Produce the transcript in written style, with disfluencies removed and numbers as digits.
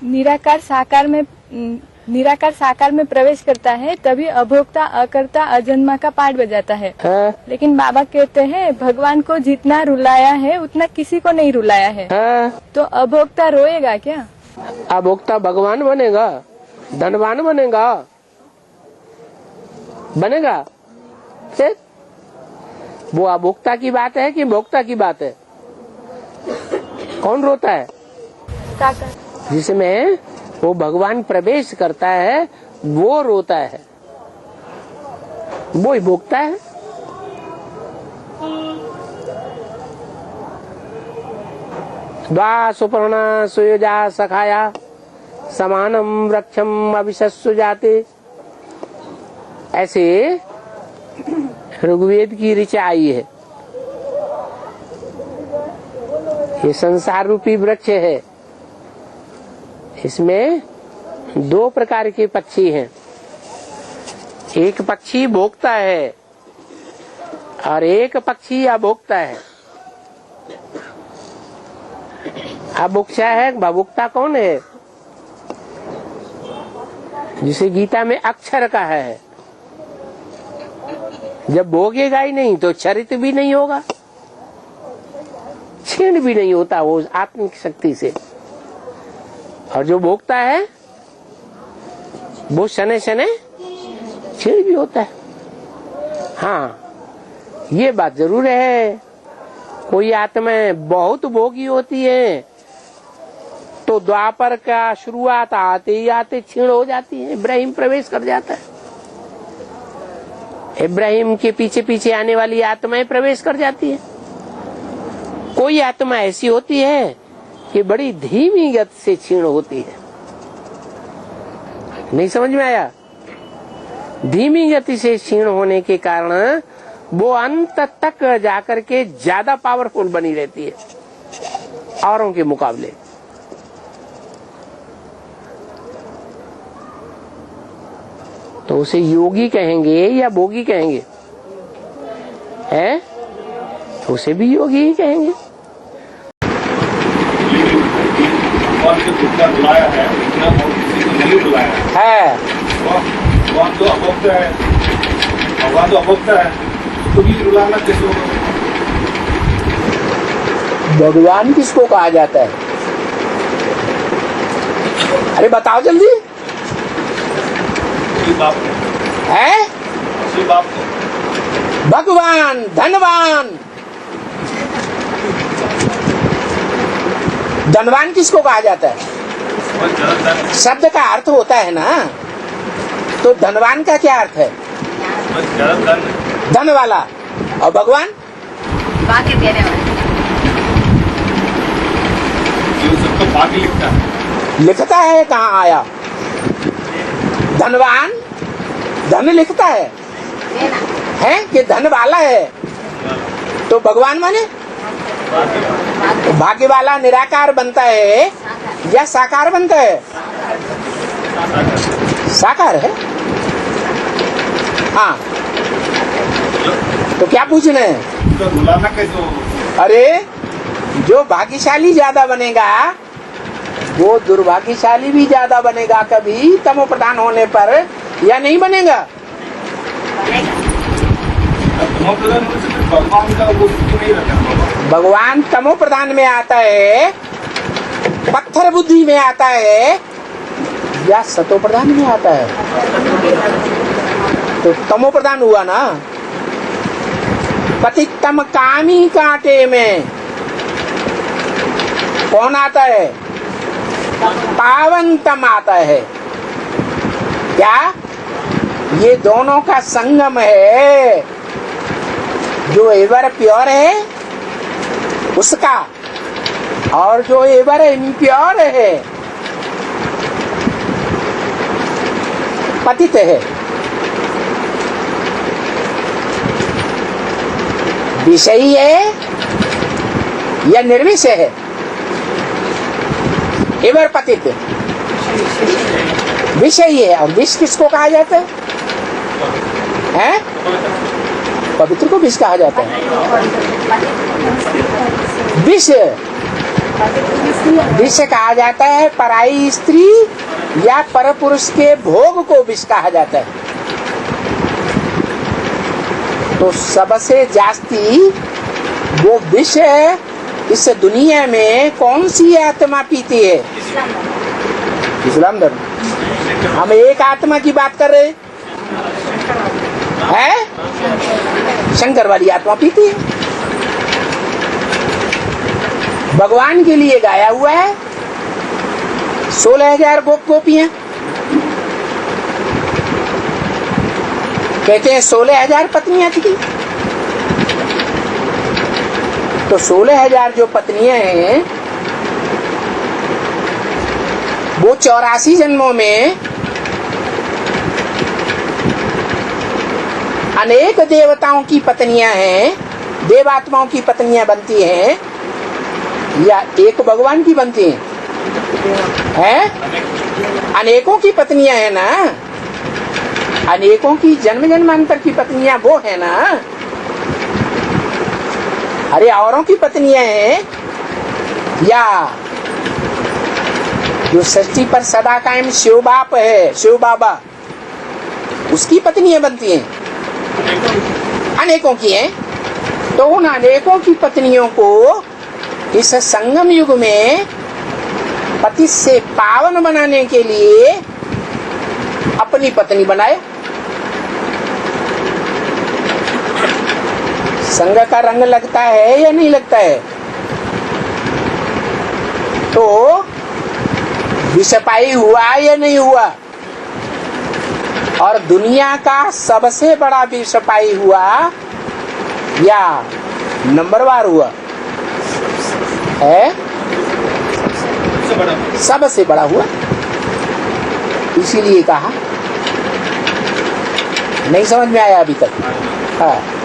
निराकार साकार में प्रवेश करता है तभी अभोक्ता अकर्ता अजन्मा का पाठ बजाता है। लेकिन बाबा कहते हैं भगवान को जितना रुलाया है उतना किसी को नहीं रुलाया है। तो अभोक्ता रोएगा क्या? अभोक्ता भगवान बनेगा, धनवान बनेगा फिर वो अभोक्ता की बात है कि भोक्ता की बात है? कौन रोता है? जिसमें वो भगवान प्रवेश करता है वो रोता है, वो ही भोगता है। द्वा सुपर्णा सुयोजा सखाया समानम वृक्षम अभिशस्सु जाते। ऐसे ऋग्वेद की ऋचा आई है। ये संसार रूपी वृक्ष है, इसमें दो प्रकार के पक्षी हैं। एक पक्षी भोगता है और एक पक्षी अभोक्ता है। अभोक्ता है, भोक्ता कौन है? जिसे गीता में अक्षर कहा है। जब भोगेगा ही नहीं तो चरित भी नहीं होगा, क्षीण भी नहीं होता वो आत्मिक शक्ति से। और जो भोगता है वो शनै शनै क्षीण भी होता है। हाँ, ये बात जरूर है। कोई आत्माएं बहुत भोगी होती है तो द्वापर का शुरुआत आते ही आते क्षीण हो जाती है। इब्राहिम प्रवेश कर जाता है, इब्राहिम के पीछे पीछे आने वाली आत्माएं प्रवेश कर जाती है। कोई आत्मा ऐसी होती है कि बड़ी धीमी गति से क्षीण होती है। नहीं समझ में आया? धीमी गति से क्षीण होने के कारण वो अंत तक जाकर के ज्यादा पावरफुल बनी रहती है औरों के मुकाबले। तो उसे योगी कहेंगे या भोगी कहेंगे? है? तो उसे भी योगी ही कहेंगे। बुलाया है, नहीं बुलाया है। भगवान तो अभोक्ता है, भगवान तो अभोक्ता है, तो भी रुलाना कैसे होगा? भगवान किसको कहा जाता है? अरे बताओ जल्दी। बाप है? बाप भगवान, धनवान। धनवान किसको कहा जाता है? शब्द का अर्थ होता है ना, तो धनवान का क्या अर्थ है? धन वाला। और भगवान? भाग्य देने वाला। सबको भाग्य लिखता है। लिखता है कहाँ आया? धनवान धन लिखता है कि धन वाला है? तो भगवान माने तो भाग्य वाला निराकार बनता है या साकार बनता है? साकार है। हाँ, तो क्या पूछना है? तो बुलाना कैसे होगा? अरे जो भाग्यशाली ज्यादा बनेगा वो दुर्भाग्यशाली भी ज्यादा बनेगा कभी तमो प्रधान होने पर, या नहीं बनेगा? भगवान का वो नहीं रहता। भगवान तमो प्रधान में आता है, पत्थर बुद्धि में आता है या सतो प्रधान में आता है? तो तमो प्रधान हुआ ना। पतितम कामी कांटे में कौन आता है? पावनतम आता है। क्या ये दोनों का संगम है? जो एवर प्योर है उसका और जो एवर इम्प्योर है पतित है। विषयी है या निर्विषय है? एवर पतित विषयी है। और विष किसको कहा जाता है? हैं? पवित्र को विष कहा जाता है। विष विष कहा जाता है पराई स्त्री या परपुरुष के भोग को विष कहा जाता है। तो सबसे जास्ती वो विष इस दुनिया में कौन सी आत्मा पीती है? इस्लाम धर्म। हम एक आत्मा की बात कर रहे हैं, शंकर वाली आत्मा पीती है। भगवान के लिए गाया हुआ है 16,000 गोप गोपियां। कहते हैं 16,000 पत्नियां थी। तो 16,000 जो पत्नियां हैं वो 84 जन्मों में अनेक देवताओं की पत्नियां हैं, देवात्माओं की पत्नियां बनती हैं या एक भगवान की बनती हैं? अनेकों की पत्नियां हैं ना, अनेकों की जन्म जन्मांतर की पत्नियां वो है ना। अरे औरों की पत्नियां हैं या जो सृष्टि पर सदा कायम शिव बाप है, शिव बाबा, उसकी पत्नियां बनती हैं? अनेकों की हैं। तो उन अनेकों की पत्नियों को इस संगम युग में पति से पावन बनाने के लिए अपनी पत्नी बनाए। संग का रंग लगता है या नहीं लगता है? तो विषपाई हुआ या नहीं हुआ? और दुनिया का सबसे बड़ा विषपाई हुआ या नंबरवार हुआ है? सबसे बड़ा हुआ। इसीलिए कहा। नहीं समझ में आया अभी तक? हाँ।